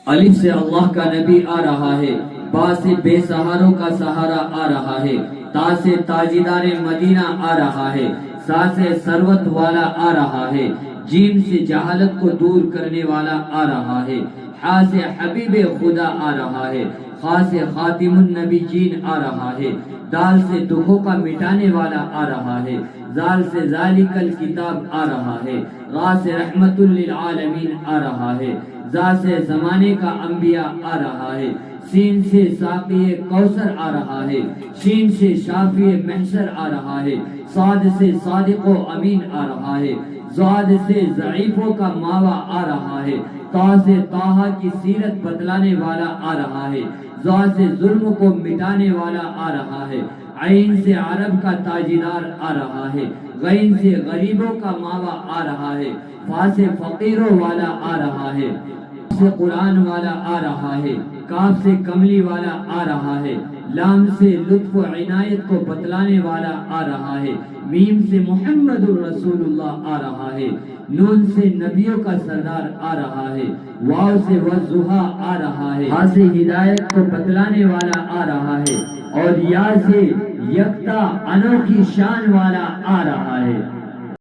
الف سے اللہ کا نبی آ رہا ہے، با سے بے سہاروں کا سہارا آ رہا ہے، تا سے تاجدار مدینہ آ رہا ہے، سا سے ثروت والا آ رہا ہے، جیم سے جہالت کو دور کرنے والا آ رہا ہے، حا سے حبیب خدا آ رہا ہے، خا سے خاتم النبیین آ رہا ہے، دال سے دکھوں کا مٹانے والا آ رہا ہے، زال سے ذالک الکتاب آ رہا ہے، را سے رحمت للعالمین آ رہا ہے، زا سے زمانے کا انبیاء آ رہا ہے، سین سے ساقی کوثر آ رہا ہے، شین سے شافی محشر آ رہا ہے، صاد سے صادق و امین آ رہا ہے، زاد سے ضعیفوں کا ماوا آ رہا ہے، تا سے طٰہٰ کی سیرت بتلانے والا آ رہا ہے، زا سے ظلم کو مٹانے والا آ رہا ہے، عین سے عرب کا تاجدار آ رہا ہے، غین سے غریبوں کا ماوا آ رہا ہے، فا سے فقیروں والا آ رہا ہے، سے قرآن والا آ رہا ہے، کاف سے کملی والا آ رہا ہے، لام سے لطف و عنایت کو بتلانے والا آ رہا ہے، میم سے محمد الرسول اللہ آ رہا ہے، نون سے نبیوں کا سردار آ رہا ہے، واو سے والضحیٰ آ رہا ہے، ہا سے ہدایت کو بتلانے والا آ رہا ہے، اور یا سے یکتا انوکھی شان والا آ رہا ہے۔